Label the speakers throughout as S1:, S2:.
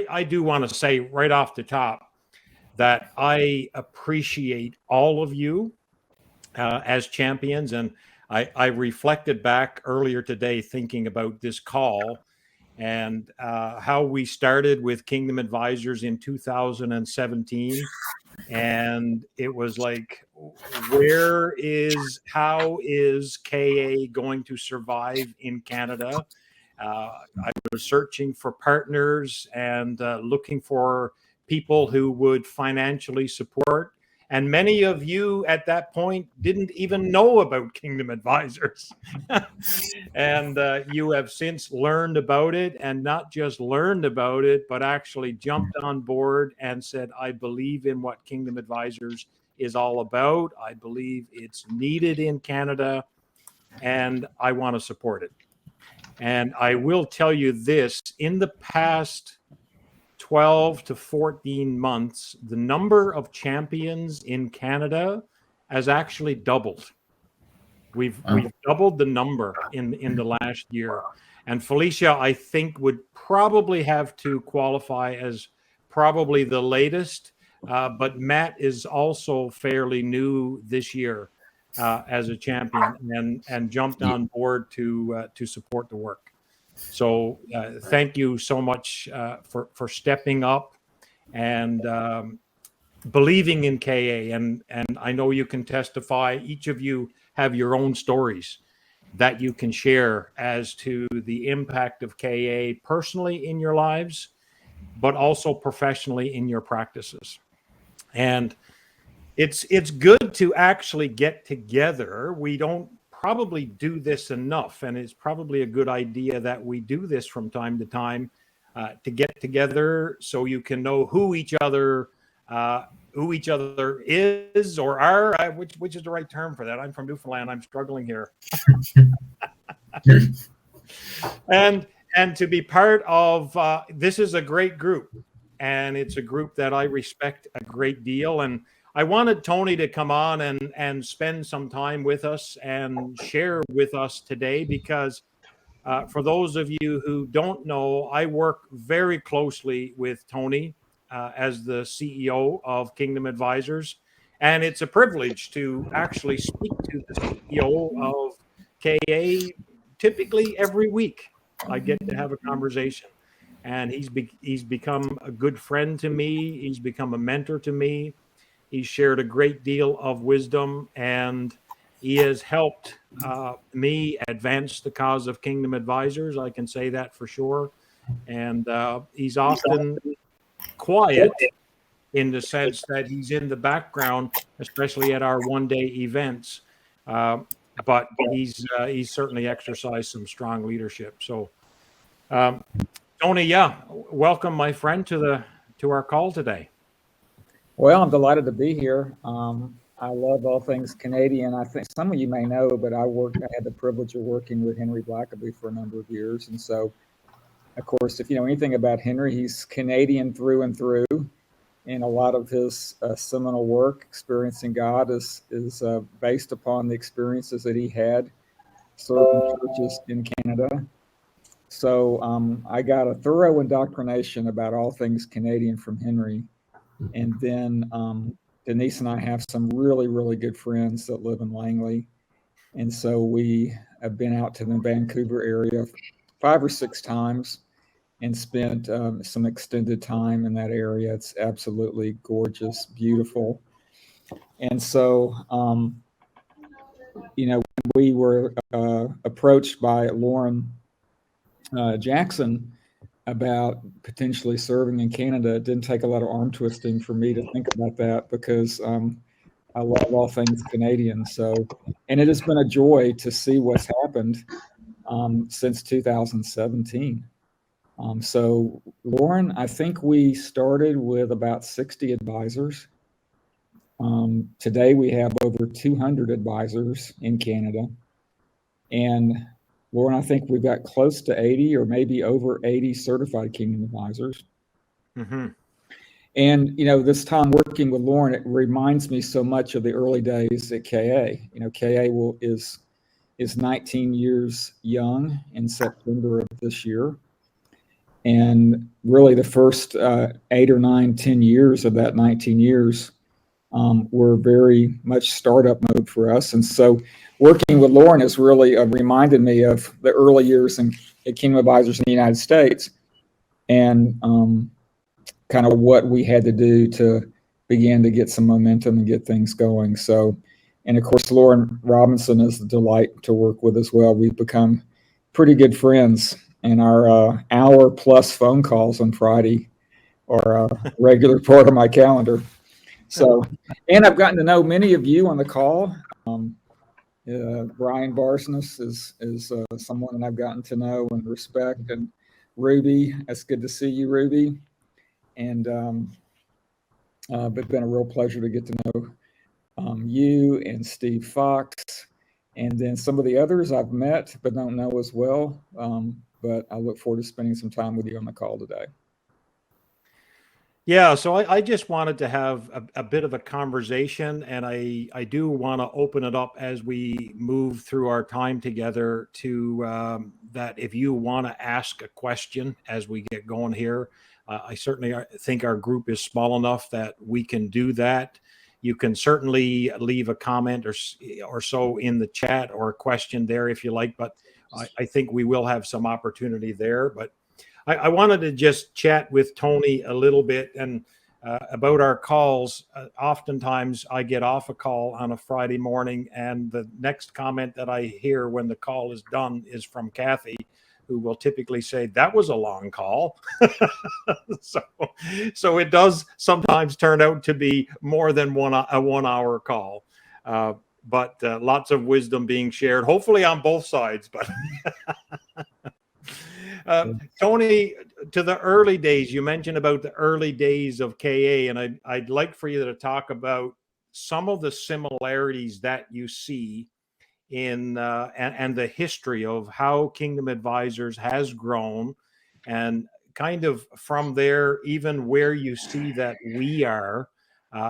S1: I do want to say right off the top that I appreciate all of you as champions. And I reflected back earlier today thinking about this call and how we started with Kingdom Advisors in 2017. And it was like, how is KA going to survive in Canada? I was searching for partners and looking for people who would financially support. And many of you at that point didn't even know about Kingdom Advisors. And you have since learned about it, and not just learned about it, but actually jumped on board and said, I believe in what Kingdom Advisors is all about. I believe it's needed in Canada, and I want to support it. And I will tell you this, in the past 12 to 14 months, the number of champions in Canada has actually doubled. We've doubled the number in the last year. And Felicia, I think, would probably have to qualify as probably the latest. But Matt is also fairly new this year as a champion and jumped on board to support the work. So thank you so much for stepping up and believing in KA. And I know you can testify. Each of you have your own stories that you can share as to the impact of KA personally in your lives, but also professionally in your practices. And it's good to actually get together. We don't probably do this enough, and it's probably a good idea that we do this from time to time to get together so you can know who each other is or are. Which is the right term for that? I'm from Newfoundland. I'm struggling here. and to be part of this is a great group, and it's a group that I respect a great deal. And I wanted Tony to come on and spend some time with us and share with us today, because for those of you who don't know, I work very closely with Tony as the CEO of Kingdom Advisors. And it's a privilege to actually speak to the CEO of KA typically every week. I get to have a conversation. And he's become a good friend to me. He's become a mentor to me. He's shared a great deal of wisdom, and he has helped me advance the cause of Kingdom Advisors. I can say that for sure. And he's often quiet in the sense that he's in the background, especially at our one-day events. But he's certainly exercised some strong leadership. So, Tony, welcome, my friend, to our call today.
S2: Well, I'm delighted to be here. I love all things Canadian. I think some of you may know, but I had the privilege of working with Henry Blackaby for a number of years. And so, of course, if you know anything about Henry, he's Canadian through and through. And a lot of his seminal work, Experiencing God, is based upon the experiences that he had serving churches in Canada. So I got a thorough indoctrination about all things Canadian from Henry. And then Denise and I have some really, really good friends that live in Langley. And so we have been out to the Vancouver area 5 or 6 times and spent some extended time in that area. It's absolutely gorgeous, beautiful. And so, when we were approached by Lorne Jackson about potentially serving in Canada, it didn't take a lot of arm twisting for me to think about that, because I love all things Canadian. So, and it has been a joy to see what's happened since 2017. So, Lorne, I think we started with about 60 advisors. Today we have over 200 advisors in Canada. And Lorne, I think we've got close to 80 or maybe over 80 certified Kingdom Advisors.
S1: Mm-hmm.
S2: And, this time working with Lorne, it reminds me so much of the early days at KA. KA is 19 years young in September of this year. And really the first 8 or 9, 10 years of that 19 years were very much startup mode for us. And so working with Lorne has really reminded me of the early years at Kingdom Advisors in the United States, and kind of what we had to do to begin to get some momentum and get things going. So, and of course, Lorne Robinson is a delight to work with as well. We've become pretty good friends, and our hour plus phone calls on Friday are a regular part of my calendar. So, and I've gotten to know many of you on the call. Brian Barsness is someone that I've gotten to know and respect, and Ruby, it's good to see you, Ruby. And but it's been a real pleasure to get to know you and Steve Fox, and then some of the others I've met but don't know as well. But I look forward to spending some time with you on the call today.
S1: Yeah, so I just wanted to have a bit of a conversation, and I do want to open it up as we move through our time together to that if you want to ask a question as we get going here, I certainly think our group is small enough that we can do that. You can certainly leave a comment or so in the chat or a question there if you like, but I think we will have some opportunity there. But I wanted to just chat with Tony a little bit and about our calls. Oftentimes I get off a call on a Friday morning, and the next comment that I hear when the call is done is from Kathy, who will typically say, "That was a long call." So it does sometimes turn out to be more than a 1 hour call. But lots of wisdom being shared, hopefully on both sides. But Tony, to the early days, you mentioned about the early days of KA, and I'd like for you to talk about some of the similarities that you see in and the history of how Kingdom Advisors has grown, and kind of from there, even where you see that we are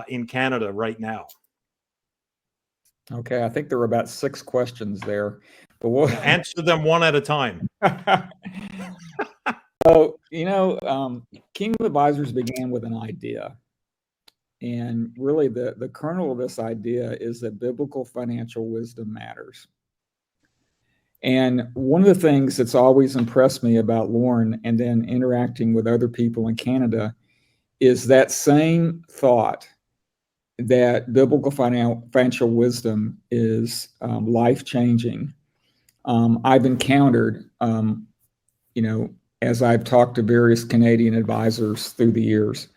S1: in Canada right now.
S2: Okay, I think there were about 6 questions there, but we'll
S1: answer them one at a time.
S2: So, Kingdom Advisors began with an idea. And really the kernel of this idea is that biblical financial wisdom matters. And one of the things that's always impressed me about Lorne and then interacting with other people in Canada is that same thought that biblical financial wisdom is life-changing. I've encountered, as I've talked to various Canadian advisors through the years.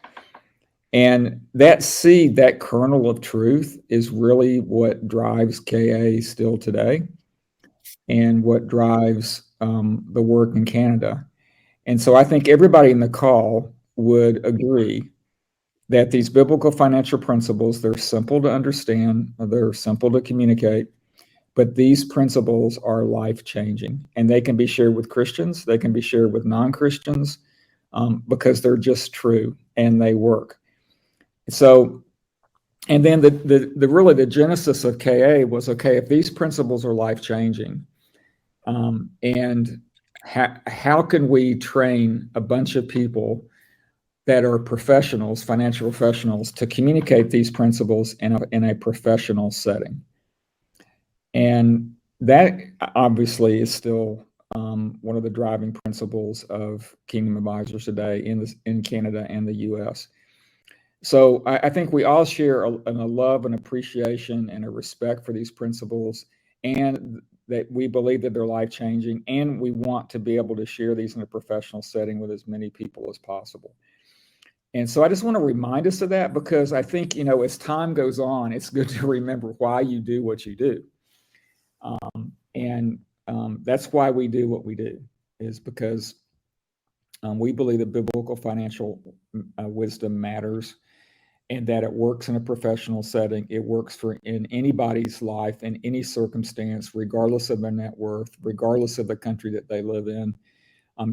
S2: And that seed, that kernel of truth is really what drives KA still today and what drives the work in Canada. And so I think everybody in the call would agree that these biblical financial principles, they're simple to understand, they're simple to communicate, but these principles are life-changing, and they can be shared with Christians, they can be shared with non-Christians, because they're just true and they work. So, and then the really the genesis of KA was, okay, if these principles are life-changing, and how can we train a bunch of people that are professionals, financial professionals, to communicate these principles in a professional setting? And that obviously is still one of the driving principles of Kingdom Advisors today in Canada and the U.S. So I think we all share a love and appreciation and a respect for these principles, and that we believe that they're life-changing, and we want to be able to share these in a professional setting with as many people as possible. And so I just want to remind us of that, because I think, as time goes on, it's good to remember why you do what you do. And that's why we do what we do, is because we believe that biblical financial wisdom matters, and that it works in a professional setting. It works in anybody's life, in any circumstance, regardless of their net worth, regardless of the country that they live in.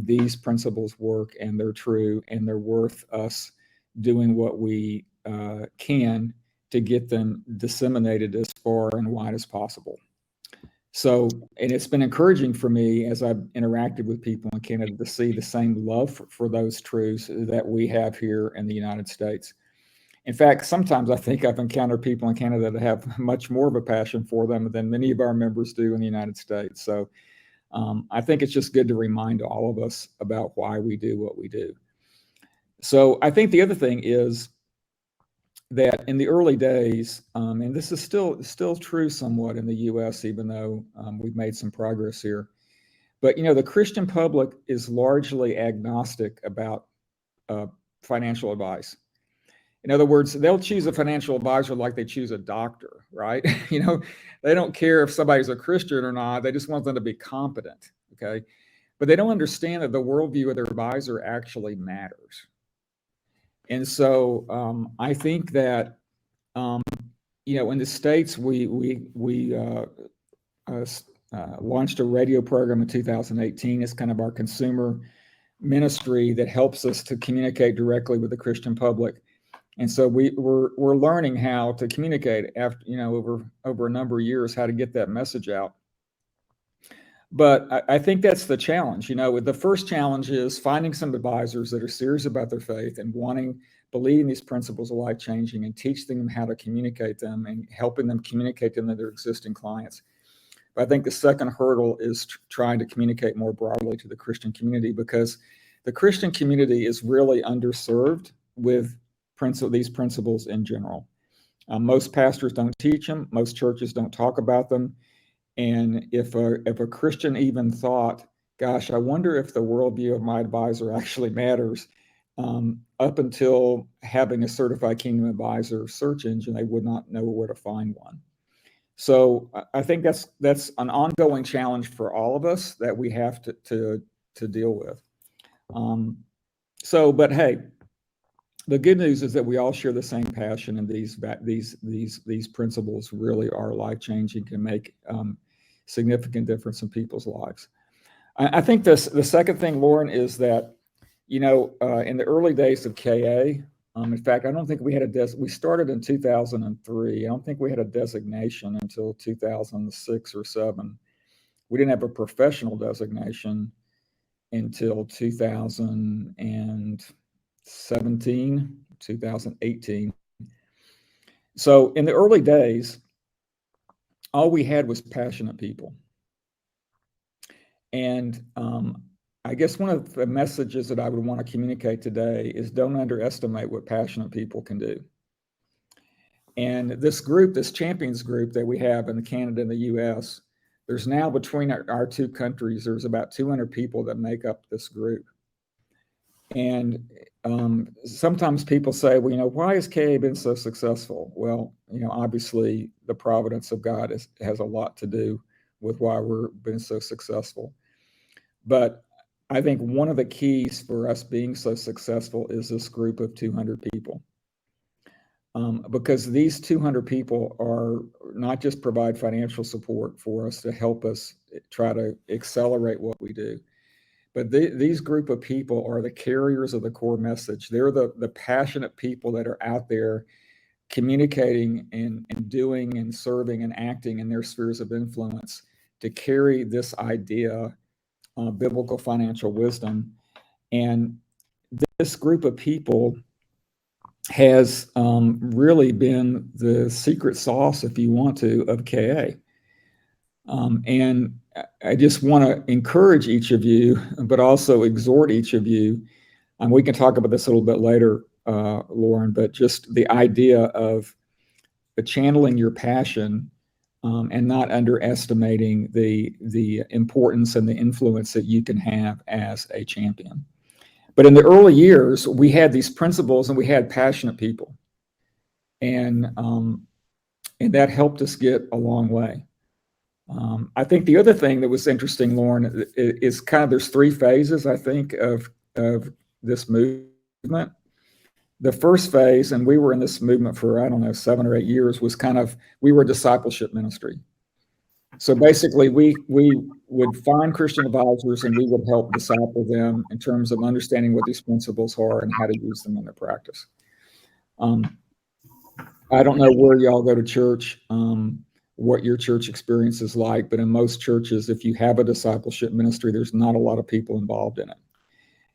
S2: These principles work, and they're true, and they're worth us doing what we can to get them disseminated as far and wide as possible. So, and it's been encouraging for me as I've interacted with people in Canada to see the same love for those truths that we have here in the United States. In fact, sometimes I think I've encountered people in Canada that have much more of a passion for them than many of our members do in the United States. So I think it's just good to remind all of us about why we do what we do. So I think the other thing is that in the early days, and this is still true somewhat in the U.S., even though we've made some progress here, but the Christian public is largely agnostic about financial advice. In other words, they'll choose a financial advisor like they choose a doctor, right? They don't care if somebody's a Christian or not. They just want them to be competent, okay? But they don't understand that the worldview of their advisor actually matters. And so I think that in the States, we launched a radio program in 2018. It's kind of our consumer ministry that helps us to communicate directly with the Christian public. And so we're learning how to communicate after over a number of years, how to get that message out. But I think that's the challenge. The first challenge is finding some advisors that are serious about their faith and believing these principles are life changing, and teaching them how to communicate them and helping them communicate them to their existing clients. But I think the second hurdle is trying to communicate more broadly to the Christian community, because the Christian community is really underserved with these principles in general. Most pastors don't teach them. Most churches don't talk about them. And if a Christian even thought, gosh, I wonder if the worldview of my advisor actually matters, up until having a certified kingdom advisor search engine, they would not know where to find one. So I think that's an ongoing challenge for all of us that we have to deal with. But hey, the good news is that we all share the same passion, and these principles really are life changing, can make significant difference in people's lives. I think the second thing, Lorne, is that in the early days of KA, in fact, I don't think we had we started in 2003. I don't think we had a designation until 2006 or 7. We didn't have a professional designation until 2017, 2018. So in the early days, all we had was passionate people. And I guess one of the messages that I would want to communicate today is don't underestimate what passionate people can do. And this champions group that we have in Canada and the US, there's now, between our two countries, there's about 200 people that make up this group. And sometimes people say, well, why has KA been so successful? Well, obviously the providence of God has a lot to do with why we're been so successful. But I think one of the keys for us being so successful is this group of 200 people. Because these 200 people are not just provide financial support for us to help us try to accelerate what we do, but these group of people are the carriers of the core message. They're the passionate people that are out there communicating and doing and serving and acting in their spheres of influence to carry this idea of biblical financial wisdom. And this group of people has really been the secret sauce, if you want to, of KA. And I just want to encourage each of you, but also exhort each of you, and we can talk about this a little bit later, Lorne, but just the idea of channeling your passion and not underestimating the importance and the influence that you can have as a champion. But in the early years, we had these principles and we had passionate people. And that helped us get a long way. I think the other thing that was interesting, Lorne, is kind of there's 3 phases, I think, of this movement. The first phase, and we were in this movement for, 7 or 8 years, was we were a discipleship ministry. So basically, we would find Christian advisors and we would help disciple them in terms of understanding what these principles are and how to use them in their practice. I don't know where y'all go to church. what your church experience is like, but in most churches, if you have a discipleship ministry, there's not a lot of people involved in it.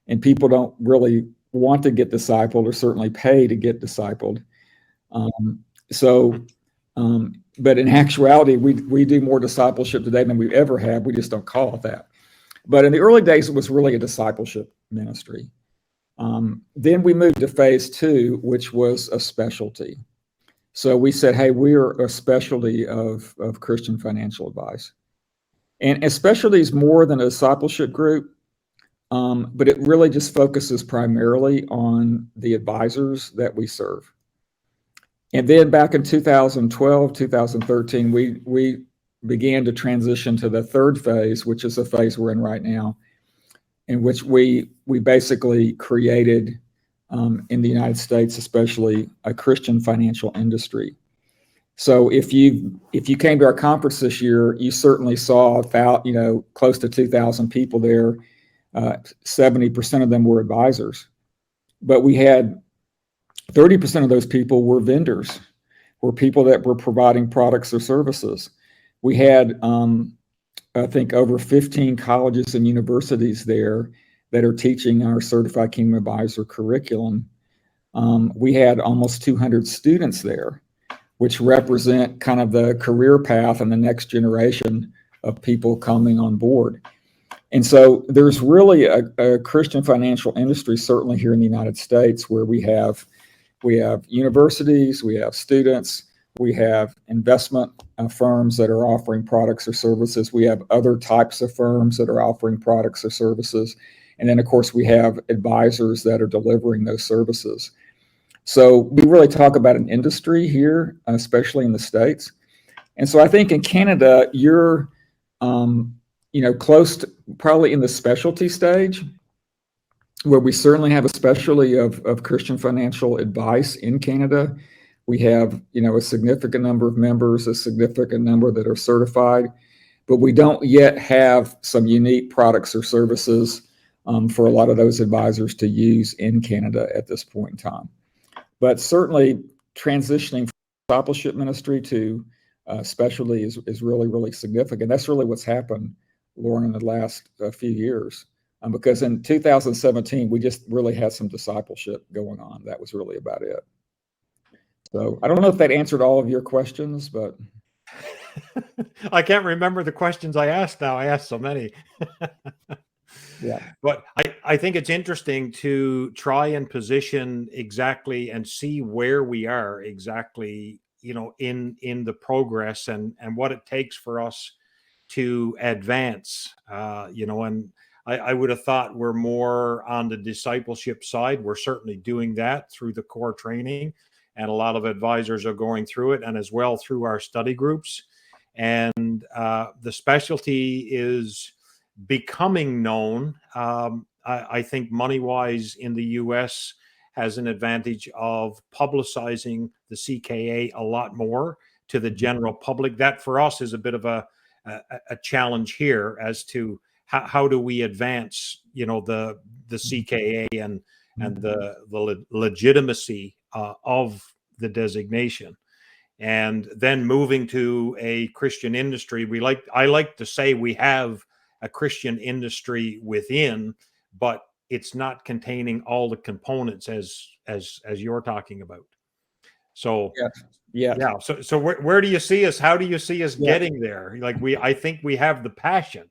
S2: And people don't really want to get discipled or certainly pay to get discipled. But in actuality, we do more discipleship today than we ever have. We just don't call it that. But in the early days, it was really a discipleship ministry. Then we moved to phase 2, which was a specialty. So we said, hey, we're a specialty of Christian financial advice. And a specialty is more than a discipleship group, but it really just focuses primarily on the advisors that we serve. And then back in 2012, 2013, we began to transition to the third phase, which is the phase we're in right now, in which we basically created, in the United States especially, a Christian financial industry. So if you came to our conference this year, you certainly saw close to 2,000 people there. 70% of them were advisors, but we had 30% of those people were vendors, were people that were providing products or services. We had, I think, over 15 colleges and universities there that are teaching our Certified Kingdom Advisor curriculum. We had almost 200 students there, which represent kind of the career path and the next generation of people coming on board. And so there's really a Christian financial industry, certainly here in the United States, where we have universities, we have students, we have investment firms that are offering products or services. We have other types of firms that are offering products or services. And then, of course, we have advisors that are delivering those services. So we really talk about an industry here, especially in the States. And so I think in Canada, you're close to probably in the specialty stage, where we certainly have a specialty of Christian financial advice in Canada. We have, a significant number of members, a significant number that are certified, but we don't yet have some unique products or services for a lot of those advisors to use in Canada at this point in time. But certainly transitioning from discipleship ministry to specialty is really, really significant. That's really what's happened, Lorne, in the last few years. Because in 2017, we just really had some discipleship going on. That was really about it. So I don't know if that answered all of your questions, but.
S1: I can't remember the questions I asked now. I asked so many.
S2: Yeah.
S1: But I think it's interesting to try and position exactly and see where we are exactly, in the progress and what it takes for us to advance, and I would have thought we're more on the discipleship side. We're certainly doing that through the core training, and a lot of advisors are going through it, and as well through our study groups. And the specialty is becoming known. I think MoneyWise in the US has an advantage of publicizing the CKA a lot more to the general public. That for us is a bit of a challenge here as to how do we advance, the CKA and the legitimacy of the designation. And then moving to a Christian industry, I like to say we have a Christian industry within, but it's not containing all the components as you're talking about. So yeah. So where do you see us? How do you see us getting there? I think we have the passion.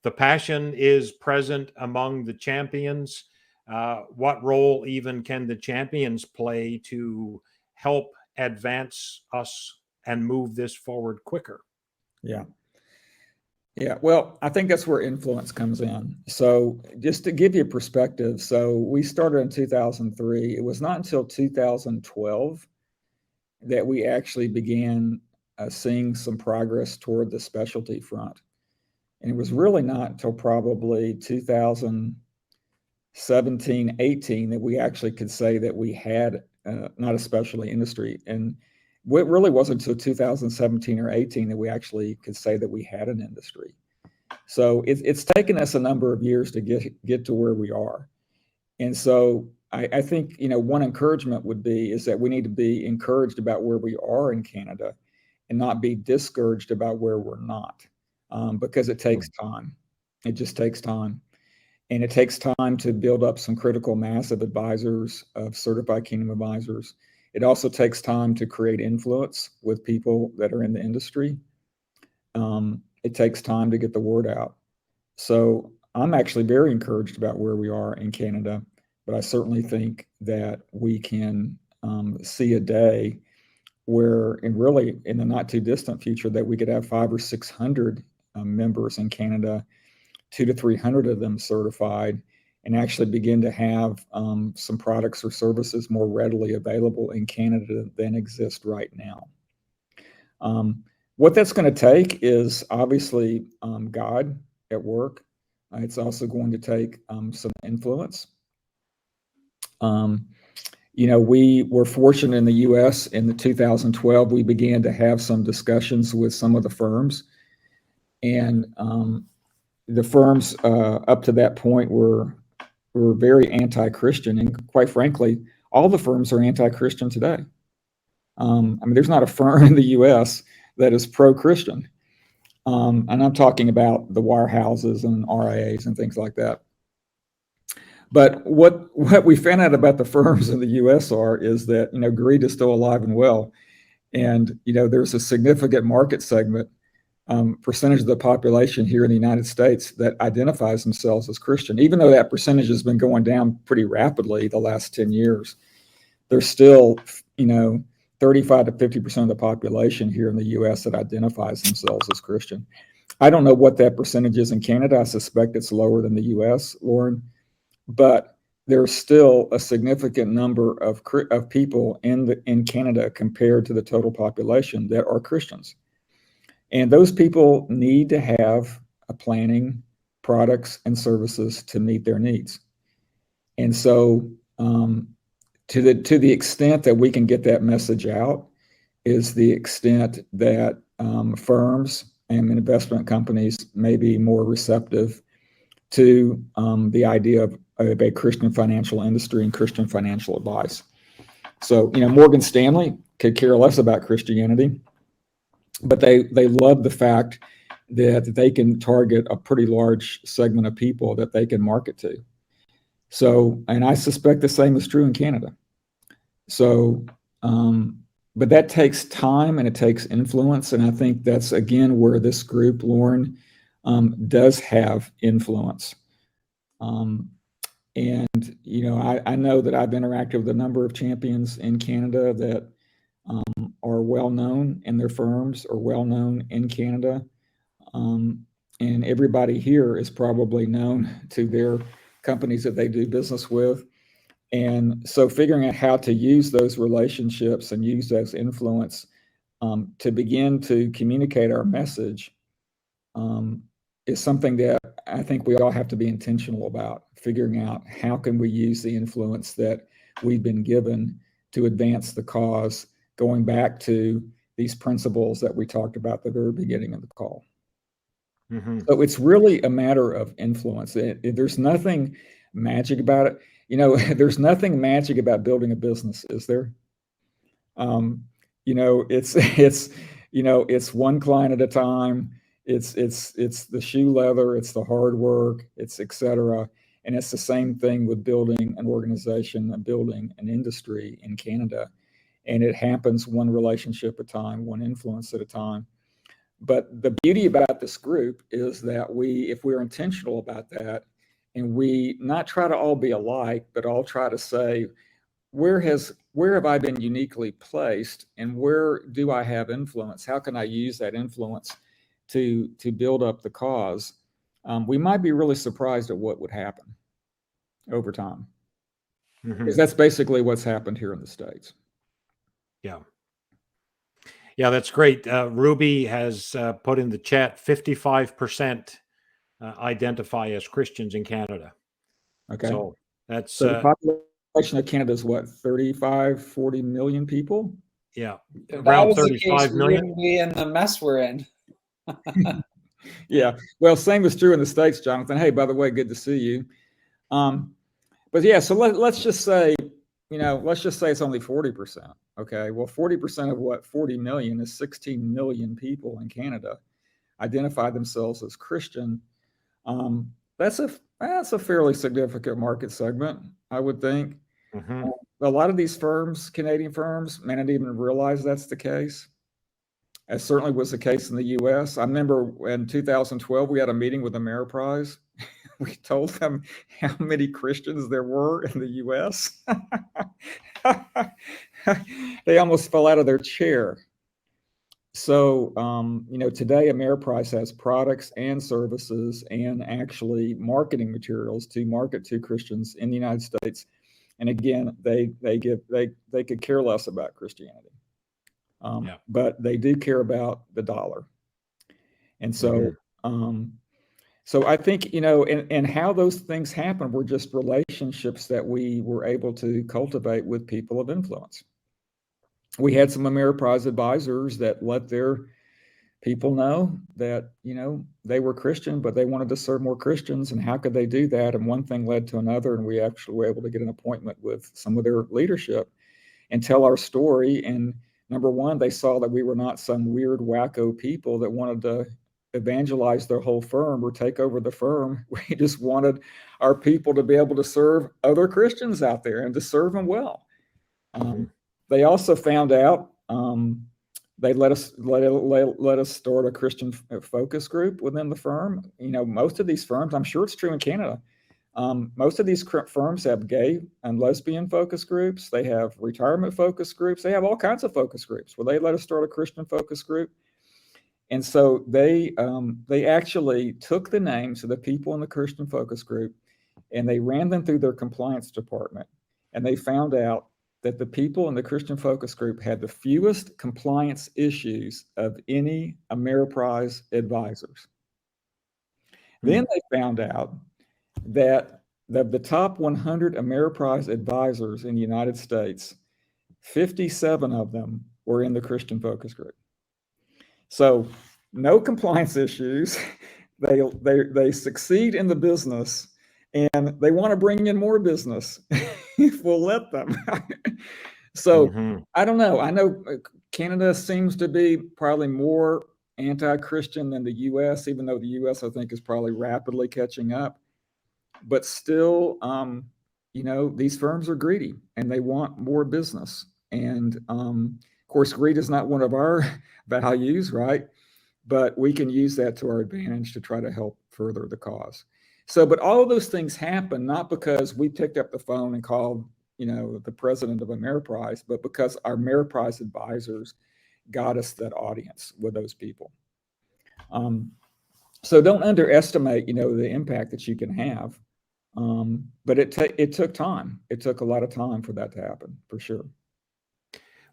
S1: The passion is present among the champions. What role even can the champions play to help advance us and move this forward quicker?
S2: Yeah. Well, I think that's where influence comes in. So just to give you a perspective, so we started in 2003. It was not until 2012 that we actually began seeing some progress toward the specialty front. And it was really not until probably 2017, 18 that we actually could say that we had not a specialty industry. And it really wasn't until 2017 or 18 that we actually could say that we had an industry. So it's taken us a number of years to get to where we are. And so I think, one encouragement would be is that we need to be encouraged about where we are in Canada and not be discouraged about where we're not, because it takes time. It just takes time. And it takes time to build up some critical mass of advisors, of certified kingdom advisors. It also takes time to create influence with people that are in the industry. It takes time to get the word out. So I'm actually very encouraged about where we are in Canada, but I certainly think that we can see a day where, and really in the not too distant future, that we could have 500 or 600 members in Canada, 200 to 300 of them certified, and actually begin to have some products or services more readily available in Canada than exist right now. What that's going to take is obviously God at work. It's also going to take some influence. We were fortunate in the U.S. in the 2012, we began to have some discussions with some of the firms. And the firms up to that point were very anti-Christian. And quite frankly, all the firms are anti-Christian today. There's not a firm in the U.S. that is pro-Christian. And I'm talking about the wirehouses and RIAs and things like that. But what we found out about the firms in the U.S. is that, greed is still alive and well. And, there's a significant market segment, percentage of the population here in the United States that identifies themselves as Christian. Even though that percentage has been going down pretty rapidly the last 10 years, there's still, 35 to 50% of the population here in the U.S. that identifies themselves as Christian. I don't know what that percentage is in Canada. I suspect it's lower than the U.S., Lorne. But there's still a significant number of people in Canada compared to the total population that are Christians. And those people need to have a planning, products, and services to meet their needs. And so to the extent that we can get that message out is the extent that firms and investment companies may be more receptive to the idea of a Christian financial industry and Christian financial advice. So, Morgan Stanley could care less about Christianity, but they love the fact that they can target a pretty large segment of people that they can market to. So, and I suspect the same is true in Canada. So, but that takes time and it takes influence. And I think that's, again, where this group, Lorne, does have influence. And, I know that I've interacted with a number of champions in Canada that are well known in their firms or well known in Canada. And everybody here is probably known to their companies that they do business with. And so figuring out how to use those relationships and use those influence to begin to communicate our message is something that I think we all have to be intentional about, figuring out how can we use the influence that we've been given to advance the cause, going back to these principles that we talked about at the very beginning of the call. Mm-hmm. So it's really a matter of influence. There's nothing magic about it. There's nothing magic about building a business, is there? It's one client at a time. It's the shoe leather, it's the hard work, it's et cetera. And it's the same thing with building an organization and building an industry in Canada. And it happens one relationship at a time, one influence at a time. But the beauty about this group is that if we're intentional about that, and we not try to all be alike, but all try to say, where have I been uniquely placed, and where do I have influence? How can I use that influence to build up the cause? We might be really surprised at what would happen over time. Mm-hmm. Because that's basically what's happened here in the States.
S1: Yeah, that's great. Ruby has put in the chat 55% identify as Christians in Canada.
S2: Okay.
S1: So that's
S2: the population of Canada is what, 35, 40 million people?
S1: Yeah.
S3: If
S1: around 35 million.
S3: We wouldn't be in the mess we're in.
S2: Yeah. Well, same is true in the States, Jonathan. Hey, by the way, good to see you. But yeah, so let's just say let's just say it's only 40%. Okay, well, 40% of what 40 million is 16 million people in Canada identify themselves as Christian. That's a fairly significant market segment, I would think.
S1: Mm-hmm.
S2: A lot of these firms, Canadian firms, may not even realize that's the case. That certainly was the case in the U.S. I remember in 2012 we had a meeting with Ameriprise. We told them how many Christians there were in the U.S. They almost fell out of their chair. So, today Ameriprise has products and services and actually marketing materials to market to Christians in the United States. And again, they could care less about Christianity, but they do care about the dollar. And so, so I think, and how those things happen were just relationships that we were able to cultivate with people of influence. We had some Ameriprise advisors that let their people know that, they were Christian, but they wanted to serve more Christians. And how could they do that? And one thing led to another. And we actually were able to get an appointment with some of their leadership and tell our story. And number one, they saw that we were not some weird wacko people that wanted to evangelize their whole firm or take over the firm. We just wanted our people to be able to serve other Christians out there and to serve them well. They also found out they let us start a Christian focus group within the firm. Most of these firms, I'm sure it's true in Canada, most of these firms have gay and lesbian focus groups. They have retirement focus groups. They have all kinds of focus groups. Well, they let us start a Christian focus group. And so they actually took the names of the people in the Christian focus group and they ran them through their compliance department. And they found out that the people in the Christian focus group had the fewest compliance issues of any Ameriprise advisors. Then they found out that of the top 100 Ameriprise advisors in the United States, 57 of them were in the Christian focus group. So no compliance issues. They succeed in the business and they want to bring in more business if we'll let them. So I don't know. I know Canada seems to be probably more anti-Christian than the U.S., even though the U.S. I think is probably rapidly catching up. But still, these firms are greedy and they want more business. And of course, greed is not one of our values, right? But we can use that to our advantage to try to help further the cause. So, but all of those things happen not because we picked up the phone and called, the president of Ameriprise, but because our Ameriprise advisors got us that audience with those people. So don't underestimate, the impact that you can have. But it took time. It took a lot of time for that to happen, for sure.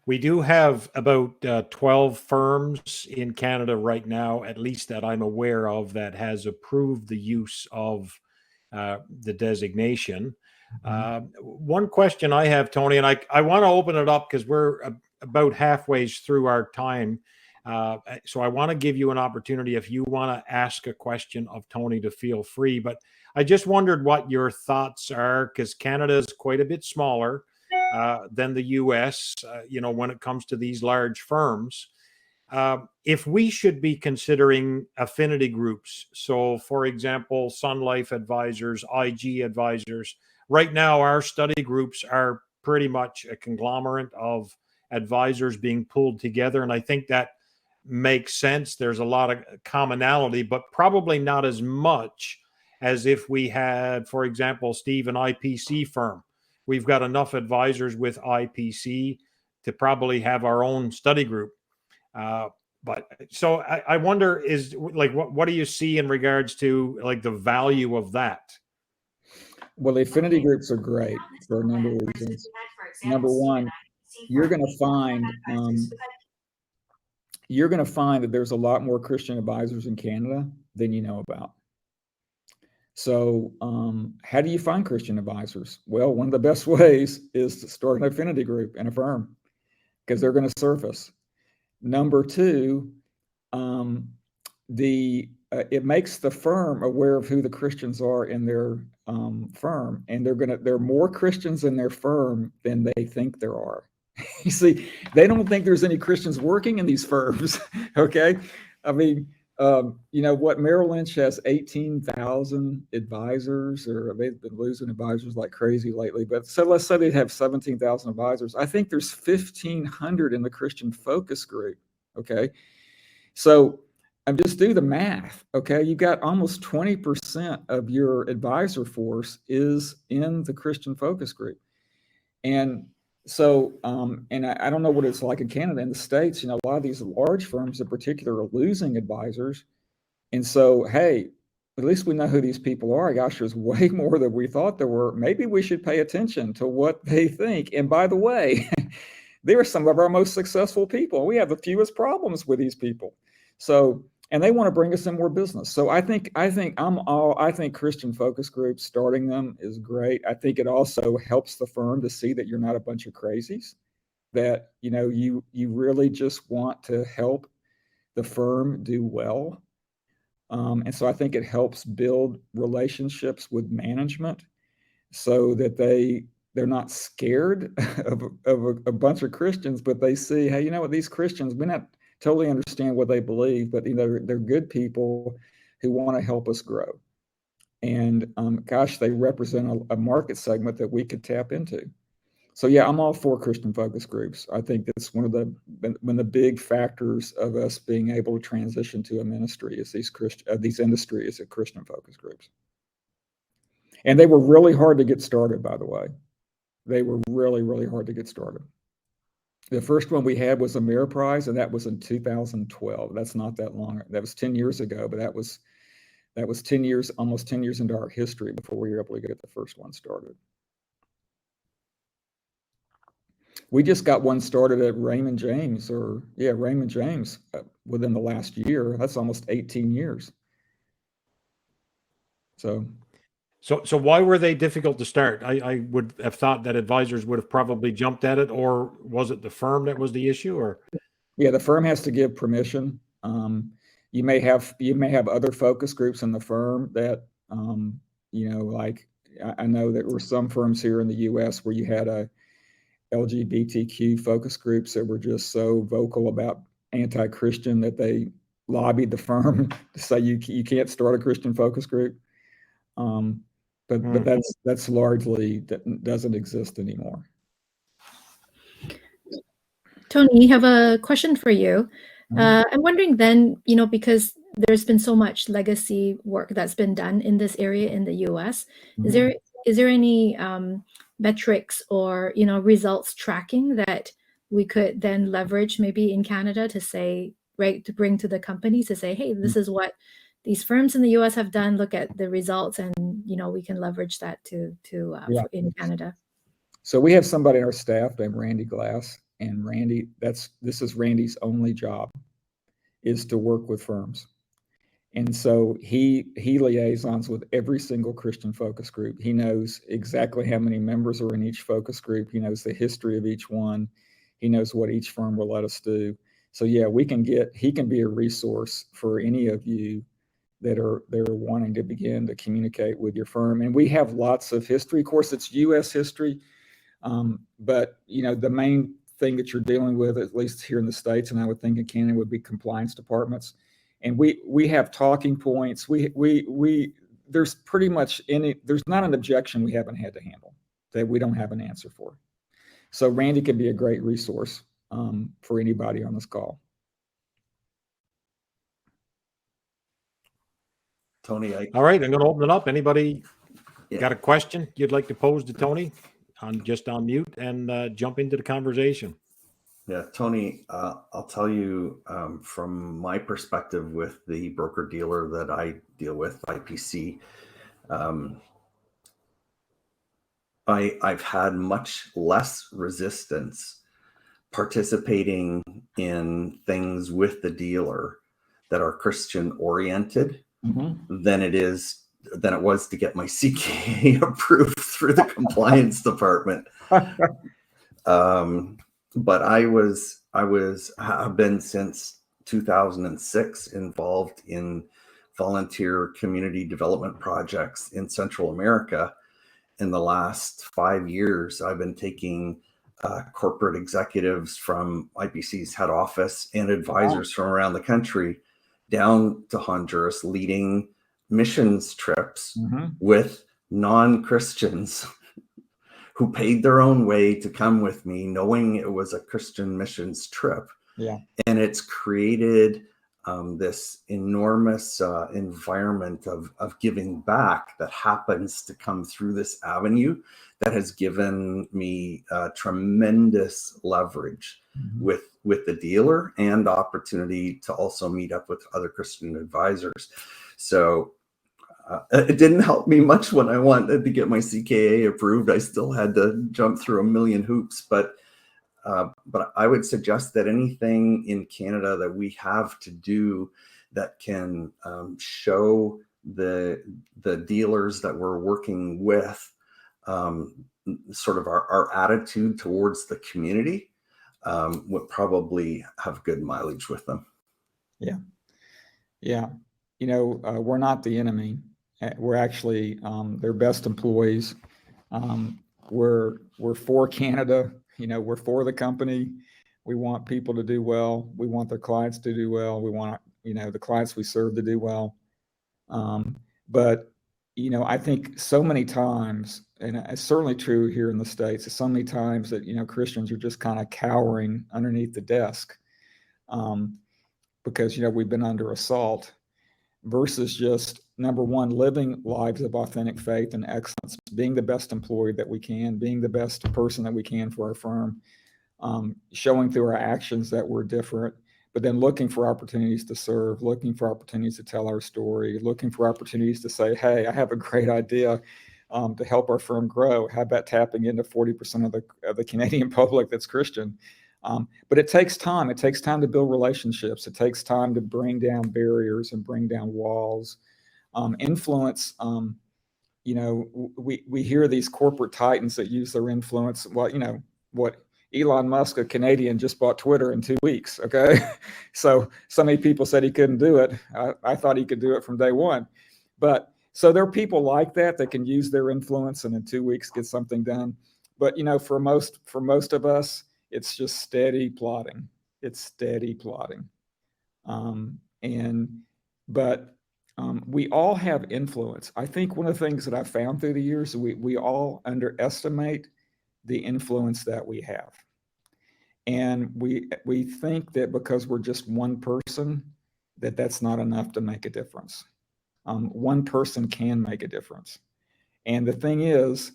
S1: We do have about 12 firms in Canada right now, at least that I'm aware of, that has approved the use of the designation. One question I have, Tony, and I want to open it up because we're about halfway through our time. So I want to give you an opportunity if you want to ask a question of Tony to feel free. But I just wondered what your thoughts are, because Canada is quite a bit smaller than the U.S., when it comes to these large firms. If we should be considering affinity groups, so for example, Sun Life Advisors, IG Advisors, right now our study groups are pretty much a conglomerate of advisors being pulled together. And I think that makes sense. There's a lot of commonality, but probably not as much as if we had, for example, Steve, an IPC firm. We've got enough advisors with IPC to probably have our own study group. But so I wonder, is like, what do you see in regards to like the value of that?
S2: Well, the affinity groups are great for a number of reasons. Number one, you're going to find that there's a lot more Christian advisors in Canada than you know about. So how do you find Christian advisors? Well, one of the best ways is to start an affinity group in a firm because they're going to surface. Number two, the it makes the firm aware of who the Christians are in their firm, and there are more Christians in their firm than they think there are. You see, they don't think there's any Christians working in these firms. Okay, I mean, what Merrill Lynch has 18,000 advisors, or they've been losing advisors like crazy lately. But so let's say they have 17,000 advisors. I think there's 1,500 in the Christian focus group. Okay, so just do the math. Okay, you got almost 20% of your advisor force is in the Christian focus group, and so, and I don't know what it's like in Canada. In the States, a lot of these large firms in particular are losing advisors. And so, hey, at least we know who these people are. Gosh, there's way more than we thought there were. Maybe we should pay attention to what they think. And by the way, they are some of our most successful people. We have the fewest problems with these people. So, and they want to bring us in more business. So I think Christian focus groups, starting them is great. I think it also helps the firm to see that you're not a bunch of crazies, that you really just want to help the firm do well. And so I think it helps build relationships with management so that they're not scared of a bunch of Christians, but they see, hey, what, these Christians, we not totally understand what they believe, but they're good people who want to help us grow. And gosh, they represent a market segment that we could tap into. So yeah, I'm all for Christian focus groups. I think that's one of the big factors of us being able to transition to a ministry is these industries at Christian focus groups. And they were really hard to get started, by the way. They were really, really hard to get started. The first one we had was Ameriprise, and that was in 2012. That's not that long. That was 10 years ago, but that was 10 years, almost 10 years into our history before we were able to get the first one started. We just got one started at Raymond James within the last year. That's almost 18 years. So
S1: why were they difficult to start? I would have thought that advisors would have probably jumped at it, or was it the firm that was the issue? Or
S2: yeah, the firm has to give permission. You may have other focus groups in the firm that like I know there were some firms here in the U.S. where you had a LGBTQ focus groups that were just so vocal about anti-Christian that they lobbied the firm to say you can't start a Christian focus group. But that's largely doesn't exist anymore.
S3: Tony, I have a question for you. I'm wondering then, because there's been so much legacy work that's been done in this area in the U.S. Is there any metrics or results tracking that we could then leverage maybe in Canada to say, right, to bring to the companies to say, hey, this is what these firms in the U.S. have done. Look at the results, and we can leverage that to in Canada.
S2: So we have somebody in our staff named Randy Glass, and Randy, this is Randy's only job, is to work with firms. And so he liaisons with every single Christian focus group. He knows exactly how many members are in each focus group. He knows the history of each one. He knows what each firm will let us do. So yeah, he can be a resource for any of you that are wanting to begin to communicate with your firm. And we have lots of history. Of course, it's U.S. history, but the main thing that you're dealing with, at least here in the States, and I would think in Canada, would be compliance departments. And we have talking points. There's pretty much there's not an objection we haven't had to handle that we don't have an answer for. So Randy can be a great resource for anybody on this call.
S4: Tony,
S1: all right, I'm going to open it up. Anybody got a question you'd like to pose to Tony? Just on mute and jump into the conversation.
S4: Yeah, Tony, I'll tell you from my perspective with the broker-dealer that I deal with, IPC, I've had much less resistance participating in things with the dealer that are Christian-oriented than it was to get my CKA approved through the compliance department. But I've been since 2006 involved in volunteer community development projects in Central America. In the last 5 years, I've been taking corporate executives from IPC's head office and advisors from around the country down to Honduras, leading missions trips with non-Christians who paid their own way to come with me, knowing it was a Christian missions trip.
S2: Yeah.
S4: And it's created this enormous environment of giving back that happens to come through this avenue that has given me tremendous leverage with the dealer and opportunity to also meet up with other Christian advisors. So it didn't help me much when I wanted to get my CKA approved. I still had to jump through a million hoops, but I would suggest that anything in Canada that we have to do that can show the dealers that we're working with sort of our attitude towards the community would probably have good mileage with them.
S2: Yeah. Yeah. You know, we're not the enemy. We're actually their best employees. We're for Canada. You know, we're for the company. We want people to do well. We want their clients to do well. We want, you know, the clients we serve to do well. But, you know, I think so many times, and it's certainly true here in the States, so many times that, you know, Christians are just kind of cowering underneath the desk because, you know, we've been under assault, versus just, number one, living lives of authentic faith and excellence, being the best employee that we can, being the best person that we can for our firm, showing through our actions that we're different, but then looking for opportunities to serve, looking for opportunities to tell our story, looking for opportunities to say, hey, I have a great idea to help our firm grow. How about tapping into 40% of the Canadian public that's Christian? But it takes time. It takes time to build relationships. It takes time to bring down barriers and bring down walls. Influence, you know, we hear these corporate titans that use their influence. Well, you know, what Elon Musk, a Canadian, just bought Twitter in 2 weeks. Okay. So many people said he couldn't do it. I thought he could do it from day one. But so there are people like that can use their influence and in 2 weeks get something done. But, you know, for most of us, it's just steady plodding. It's steady plodding. But we all have influence. I think one of the things that I've found through the years, we all underestimate the influence that we have. And we think that because we're just one person, that's not enough to make a difference. One person can make a difference. And the thing is,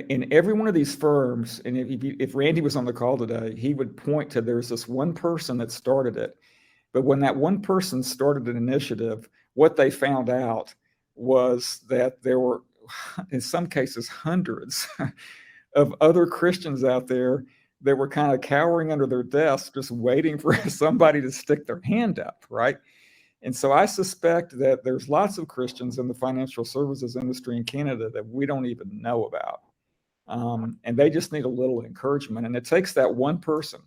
S2: in every one of these firms, and if Randy was on the call today, he would point to there's this one person that started it. But when that one person started an initiative, what they found out was that there were, in some cases, hundreds of other Christians out there that were kind of cowering under their desks, just waiting for somebody to stick their hand up, right? And so I suspect that there's lots of Christians in the financial services industry in Canada that we don't even know about. And they just need a little encouragement. And it takes that one person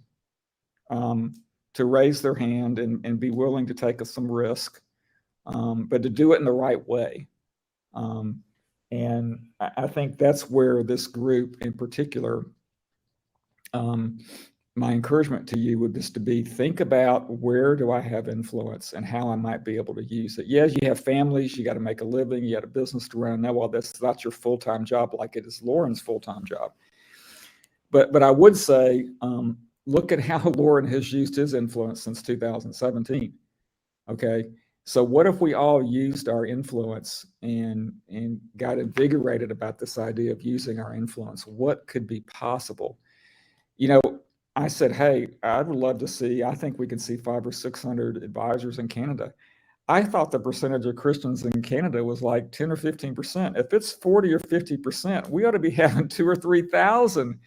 S2: to raise their hand and be willing to take some risk, but to do it in the right way. And I think that's where this group in particular, my encouragement to you would just to be, think about where do I have influence and how I might be able to use it. Yes, you have families, you got to make a living, you got a business to run. Now, that's not your full-time job like it is Lorne's full-time job. But I would say, look at how Lorne has used his influence since 2017. Okay, so what if we all used our influence and got invigorated about this idea of using our influence? What could be possible? You know, I said, hey, I would love to see, I think we can see 500 or 600 advisors in Canada. I thought the percentage of Christians in Canada was like 10 or 15%. If it's 40 or 50%, we ought to be having 2,000 or 3,000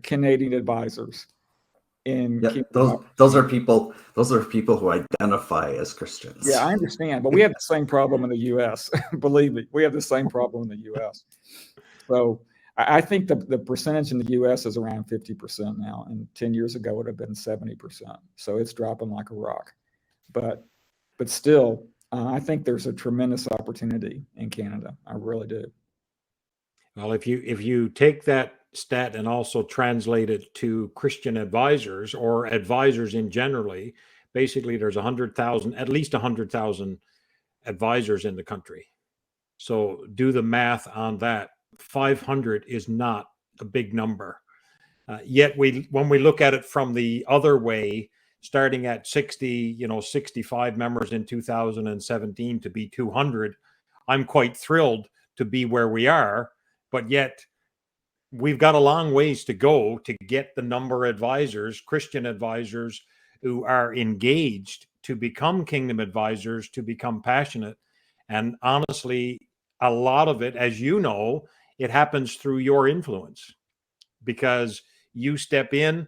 S2: Canadian advisors.
S4: Those are people who identify as Christians.
S2: Yeah, I understand, but we have the same problem in the U.S. Believe me, we have the same problem in the U.S. So I think the percentage in the U.S. is around 50% now, and 10 years ago it would have been 70%. So it's dropping like a rock. But still, I think there's a tremendous opportunity in Canada. I really do.
S1: Well, if you take that stat and also translate it to Christian advisors or advisors in generally, basically there's 100,000, at least 100,000 advisors in the country. So do the math on that. 500 is not a big number. Yet when we look at it from the other way, starting at 60, 65 members in 2017 to be 200, I'm quite thrilled to be where we are. But yet we've got a long ways to go to get the number of advisors, Christian advisors, who are engaged to become kingdom advisors, to become passionate. And honestly, a lot of it, as you know, it happens through your influence, because you step in,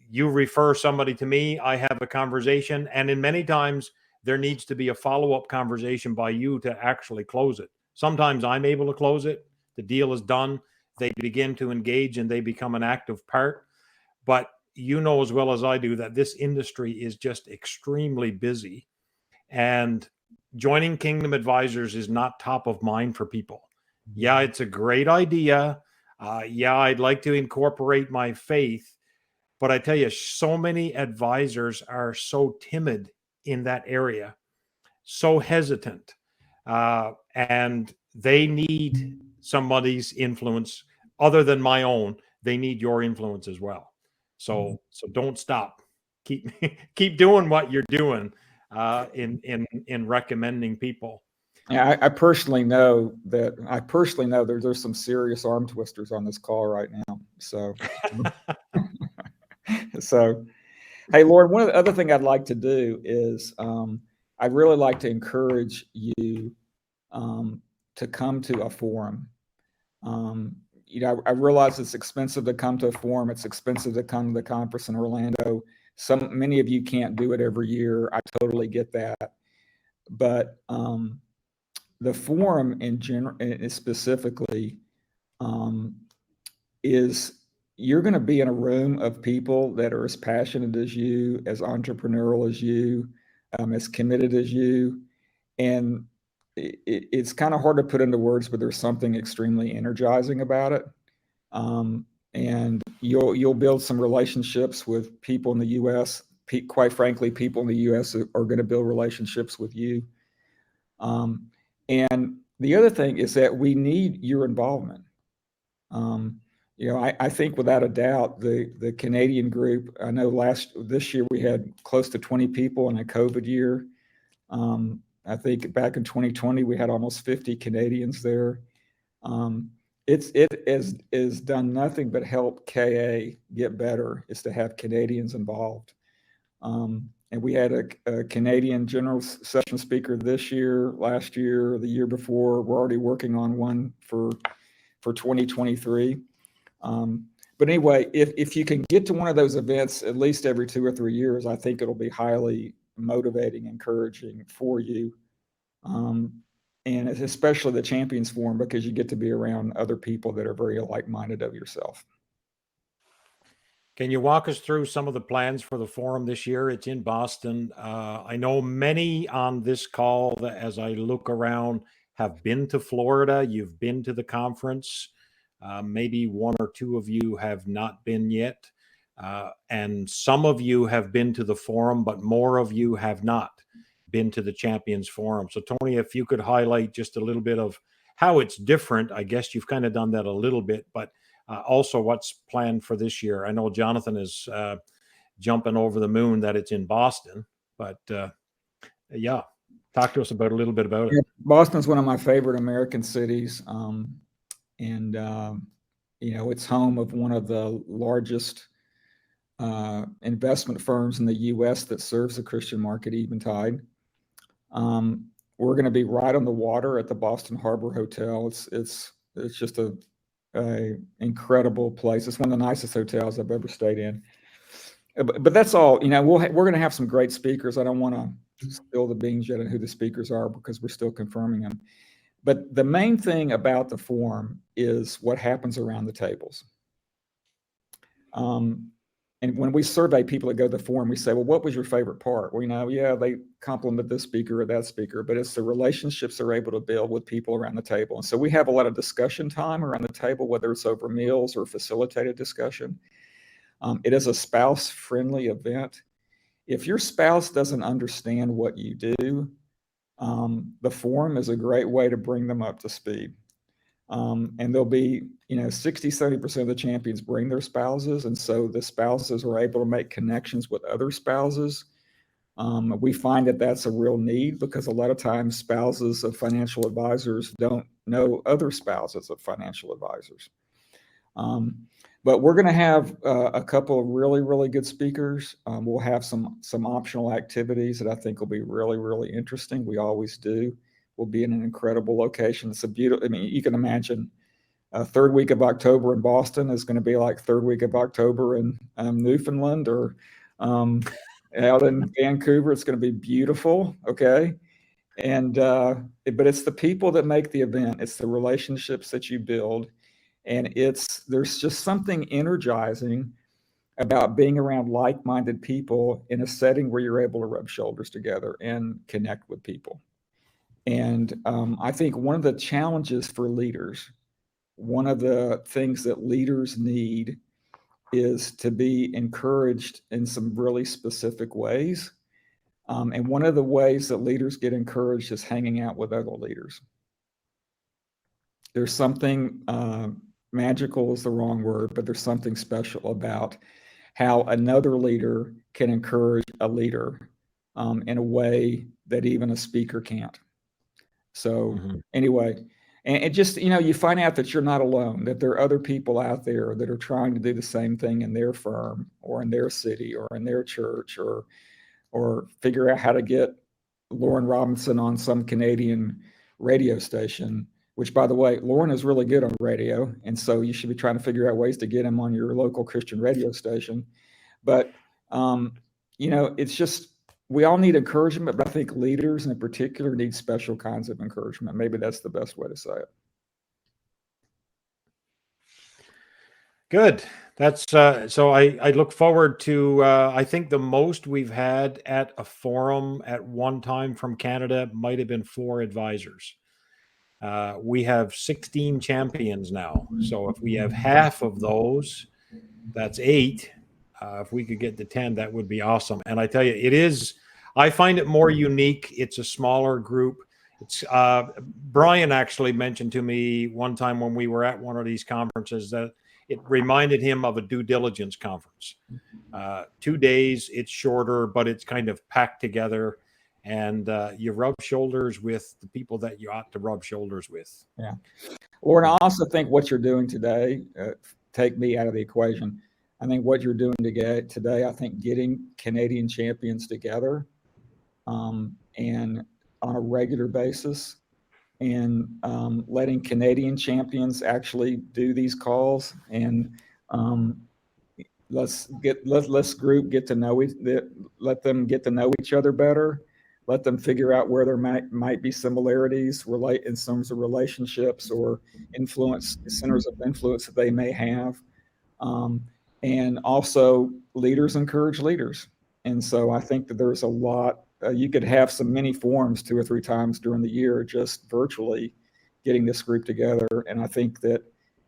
S1: you refer somebody to me, I have a conversation, and in many times there needs to be a follow-up conversation by you to actually close it. Sometimes I'm able to close it, the deal is done, they begin to engage and they become an active part. But you know as well as I do that this industry is just extremely busy, and joining Kingdom Advisors is not top of mind for people. Yeah, it's a great idea. Yeah, I'd like to incorporate my faith. But I tell you, so many advisors are so timid in that area, so hesitant. And they need somebody's influence other than my own. They need your influence as well. So don't stop. Keep doing what you're doing in recommending people.
S2: Yeah, I personally know that there's some serious arm twisters on this call right now. So, so hey, Lorne, one of the other thing I'd like to do is I'd really like to encourage you to come to a forum. I realize it's expensive to come to a forum. It's expensive to come to the conference in Orlando. Many of you can't do it every year. I totally get that. But the forum in general, specifically, is you're going to be in a room of people that are as passionate as you, as entrepreneurial as you, as committed as you. And it's kind of hard to put into words, but there's something extremely energizing about it. And you'll build some relationships with people in the U.S. Quite frankly, people in the U.S. are going to build relationships with you. And the other thing is that we need your involvement. I think without a doubt, the Canadian group, I know this year we had close to 20 people in a COVID year. I think back in 2020, we had almost 50 Canadians there. It has done nothing but help KA get better, is to have Canadians involved. And we had a Canadian general session speaker this year, last year, the year before. We're already working on one for 2023. But anyway, if you can get to one of those events at least every 2 or 3 years, I think it'll be highly motivating, encouraging for you. And especially the Champions Forum, because you get to be around other people that are very like-minded of yourself.
S1: Can you walk us through some of the plans for the forum this year? It's in Boston. I know many on this call that, as I look around, have been to Florida. You've been to the conference. Maybe 1 or 2 of you have not been yet. And some of you have been to the forum, but more of you have not been to the Champions Forum. So Tony, if you could highlight just a little bit of how it's different. I guess you've kind of done that a little bit, but also what's planned for this year. I know Jonathan is jumping over the moon that it's in Boston, but yeah, talk to us about a little bit about it.
S2: Yeah, Boston's one of my favorite American cities. And it's home of one of the largest investment firms in the U.S. that serves the Christian market, Eventide. We're going to be right on the water at the Boston Harbor Hotel. It's just a incredible place. It's one of the nicest hotels I've ever stayed in. But that's all. We're going to have some great speakers. I don't want to spill the beans yet on who the speakers are, because we're still confirming them. But the main thing about the forum is what happens around the tables. and when we survey people that go to the forum, we say, well, what was your favorite part? We know, yeah, they compliment this speaker or that speaker, but it's the relationships they're able to build with people around the table. And so we have a lot of discussion time around the table, whether it's over meals or facilitated discussion. It is a spouse-friendly event. If your spouse doesn't understand what you do, the forum is a great way to bring them up to speed. And there'll be, 60, 70% of the champions bring their spouses. And so the spouses are able to make connections with other spouses. We find that that's a real need because a lot of times spouses of financial advisors don't know other spouses of financial advisors. But we're going to have a couple of really, really good speakers. We'll have some optional activities that I think will be really, really interesting. We always do. We'll be in an incredible location. It's a beautiful, I mean, you can imagine third week of October in Boston is going to be like third week of October in Newfoundland or out in Vancouver. It's going to be beautiful. Okay. And, but it's the people that make the event. It's the relationships that you build. And there's just something energizing about being around like-minded people in a setting where you're able to rub shoulders together and connect with people. And I think one of the challenges for leaders, one of the things that leaders need is to be encouraged in some really specific ways. And one of the ways that leaders get encouraged is hanging out with other leaders. There's something magical is the wrong word, but there's something special about how another leader can encourage a leader in a way that even a speaker can't. So anyway, and it just, you find out that you're not alone, that there are other people out there that are trying to do the same thing in their firm or in their city or in their church or figure out how to get Lorne Robinson on some Canadian radio station, which, by the way, Lorne is really good on radio. And so you should be trying to figure out ways to get him on your local Christian radio station. But, it's just, we all need encouragement, but I think leaders in particular need special kinds of encouragement. Maybe that's the best way to say it.
S1: Good. That's so I look forward to, I think the most we've had at a forum at one time from Canada might have been 4 advisors. We have 16 champions now. So if we have half of those, that's 8. If we could get to 10, that would be awesome. And I tell you, I find it more unique. It's a smaller group. It's Brian actually mentioned to me one time when we were at one of these conferences that it reminded him of a due diligence conference. 2 days, it's shorter, but it's kind of packed together. And you rub shoulders with the people that you ought to rub shoulders with.
S2: Yeah. Lorne, I also think what you're doing today, take me out of the equation. I think what you're doing today, I think getting Canadian champions together and on a regular basis and letting Canadian champions actually do these calls and let's group get to know let them get to know each other better. Let them figure out where there might be similarities in terms of relationships or centers of influence that they may have. And also leaders encourage leaders. And so I think that there's a lot, you could have some mini forums 2 or 3 times during the year, just virtually getting this group together. And I think that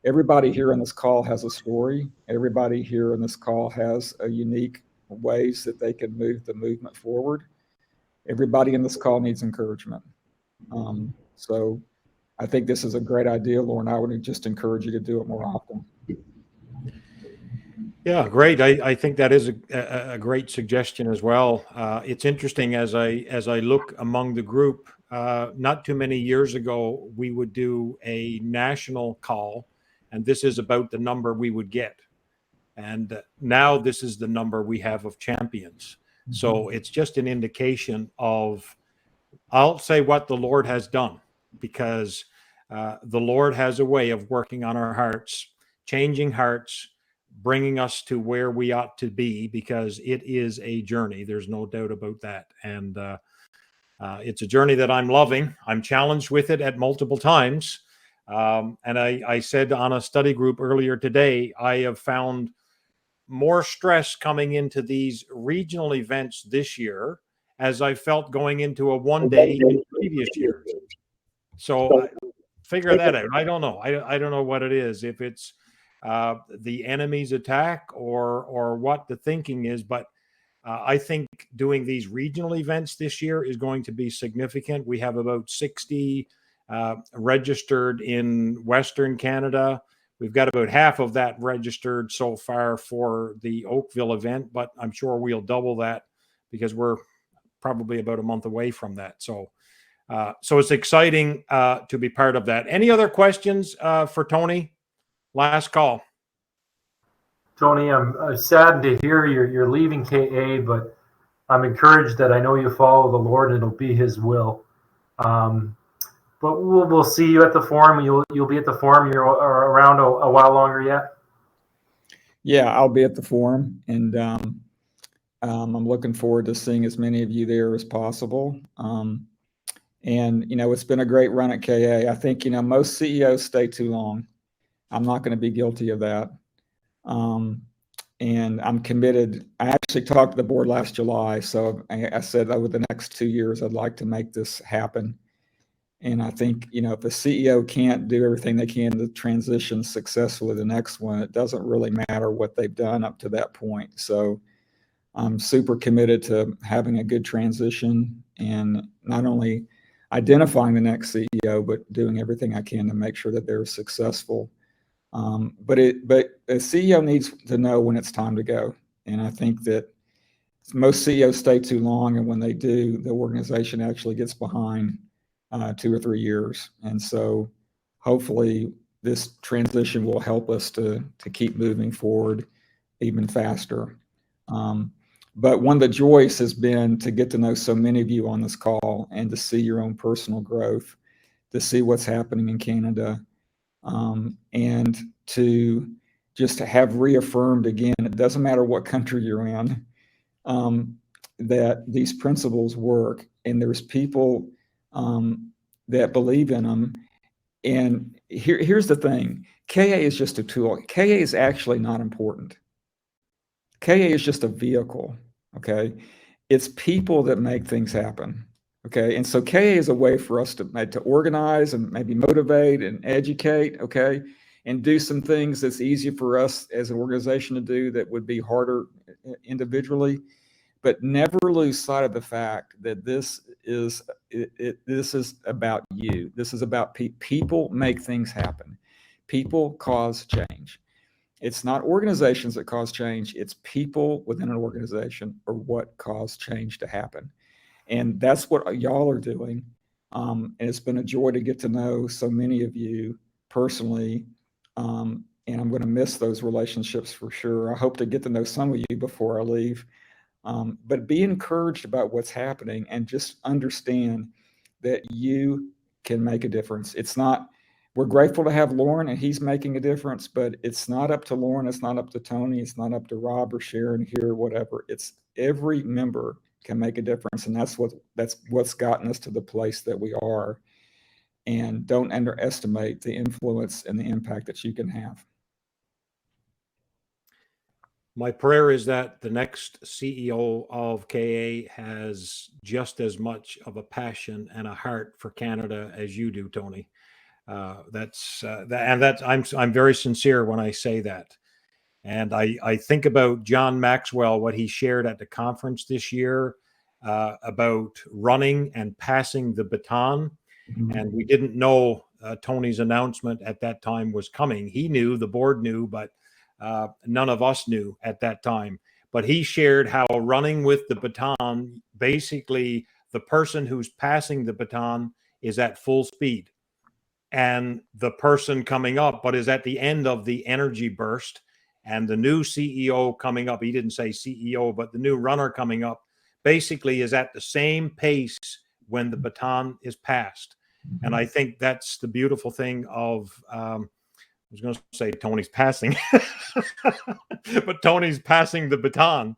S2: everybody here on this call has a story. Everybody here on this call has a unique ways that they can move the movement forward. Everybody in this call needs encouragement. So I think this is a great idea, Lorne. I would just encourage you to do it more often.
S1: Yeah, great. I think that is a great suggestion as well. It's interesting as I look among the group, not too many years ago, we would do a national call, and this is about the number we would get. And now this is the number we have of champions. So it's just an indication of, I'll say, what the Lord has done, because the Lord has a way of working on our hearts, changing hearts, bringing us to where we ought to be, because it is a journey. There's no doubt about that. And it's a journey that I'm loving. I'm challenged with it at multiple times. And I said on a study group earlier today, I have found more stress coming into these regional events this year as I felt going into a one-day in previous years. So figure that out. I don't know. I don't know what it is, if it's the enemy's attack or what the thinking is, but I think doing these regional events this year is going to be significant. We have about 60 registered in Western Canada. We've got about half of that registered so far for the Oakville event, but I'm sure we'll double that because we're probably about a month away from that. So it's exciting to be part of that. Any other questions for Tony? Last call.
S5: Tony, I'm saddened to hear you're leaving KA, but I'm encouraged that I know you follow the Lord and it'll be His will. But we'll see you at the forum. You'll be at the forum. You're around a while longer yet.
S2: Yeah, I'll be at the forum, and I'm looking forward to seeing as many of you there as possible. And it's been a great run at KA. I think most CEOs stay too long. I'm not going to be guilty of that. And I'm committed. I actually talked to the board last July, so I said over the next 2 years I'd like to make this happen. And I think if the CEO can't do everything they can to transition successfully to the next one, it doesn't really matter what they've done up to that point. So I'm super committed to having a good transition and not only identifying the next CEO, but doing everything I can to make sure that they're successful. But a CEO needs to know when it's time to go. And I think that most CEOs stay too long, and when they do, the organization actually gets behind 2 or 3 years. And so hopefully this transition will help us to keep moving forward even faster. But one of the joys has been to get to know so many of you on this call and to see your own personal growth, to see what's happening in Canada, and to just to have reaffirmed again, it doesn't matter what country you're in, that these principles work, and there's people that believe in them. And here's the thing, KA is just a tool. KA is actually not important. KA is just a vehicle, okay? It's people that make things happen, okay? And so KA is a way for us to organize and maybe motivate and educate, okay? And do some things that's easy for us as an organization to do that would be harder individually. But never lose sight of the fact that this is about you. This is about people make things happen. People cause change. It's not organizations that cause change. It's people within an organization or what cause change to happen. And that's what y'all are doing. And it's been a joy to get to know so many of you personally. And I'm going to miss those relationships for sure. I hope to get to know some of you before I leave. But be encouraged about what's happening and just understand that you can make a difference. We're grateful to have Lorne, and he's making a difference, but it's not up to Lorne. It's not up to Tony. It's not up to Rob or Sharon here, or whatever. It's every member can make a difference. And that's what's gotten us to the place that we are. And don't underestimate the influence and the impact that you can have.
S1: My prayer is that the next CEO of KA has just as much of a passion and a heart for Canada as you do, Tony. I'm very sincere when I say that. And I think about John Maxwell, what he shared at the conference this year about running and passing the baton. Mm-hmm. And we didn't know Tony's announcement at that time was coming. He knew, the board knew, but none of us knew at that time. But he shared how running with the baton, basically the person who's passing the baton is at full speed. And the person coming up, but is at the end of the energy burst. And the new CEO coming up, he didn't say CEO, but the new runner coming up basically is at the same pace when the baton is passed. Mm-hmm. And I think that's the beautiful thing of, I was going to say Tony's passing, but Tony's passing the baton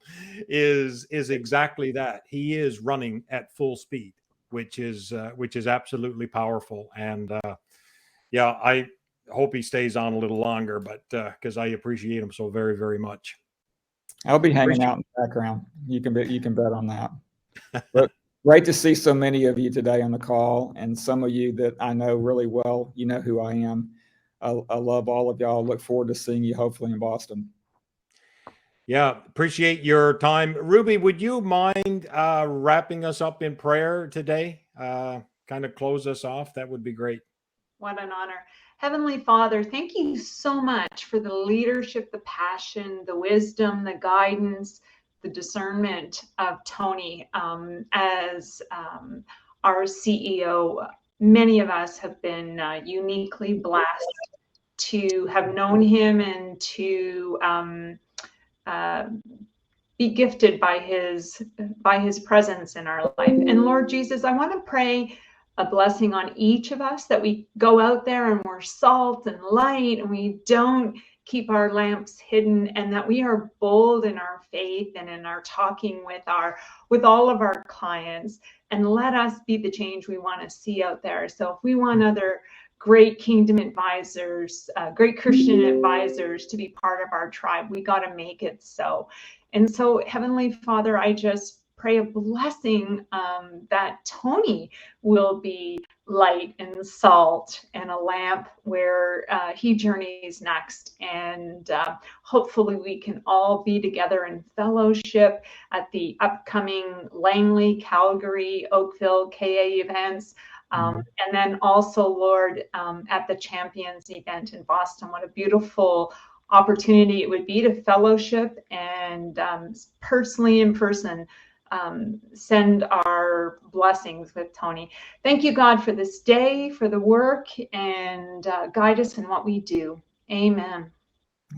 S1: is exactly that. He is running at full speed, which is absolutely powerful. And yeah, I hope he stays on a little longer, but because I appreciate him so very, very much.
S2: I'll be hanging out in the background. You can bet on that. But great to see so many of you today on the call, and some of you that I know really well. You know who I am. I love all of y'all. Look forward to seeing you hopefully in Boston.
S1: Yeah, appreciate your time. Ruby, would you mind wrapping us up in prayer today? Kind of close us off. That would be great.
S6: What an honor. Heavenly Father, thank you so much for the leadership, the passion, the wisdom, the guidance, the discernment of Tony as our CEO. Many of us have been uniquely blessed to have known him and to be gifted by his presence in our life. And Lord Jesus, I want to pray a blessing on each of us, that we go out there and we're salt and light, and we don't keep our lamps hidden, and that we are bold in our faith and in our talking with all of our clients, and let us be the change we want to see out there. So if we want other great kingdom advisors, great Christian advisors to be part of our tribe, we got to make it so. And so, Heavenly Father, I just pray a blessing that Tony will be light and salt and a lamp where he journeys next. And hopefully we can all be together in fellowship at the upcoming Langley, Calgary, Oakville, KA events. And then also, Lord, at the Champions event in Boston. What a beautiful opportunity it would be to fellowship and personally in person send our blessings with Tony. Thank you, God, for this day, for the work, and guide us in what we do. Amen.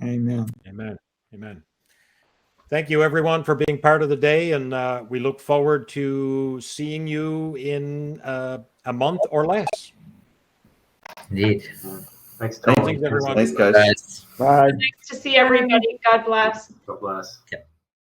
S2: Amen.
S1: Amen. Amen. Thank you, everyone, for being part of the day, and we look forward to seeing you in a month or less.
S7: Indeed.
S5: Thanks, Tony.
S1: Thanks, everyone.
S4: Thanks, guys.
S2: Bye.
S6: Nice to see everybody. God bless.
S5: God bless.
S7: Yep.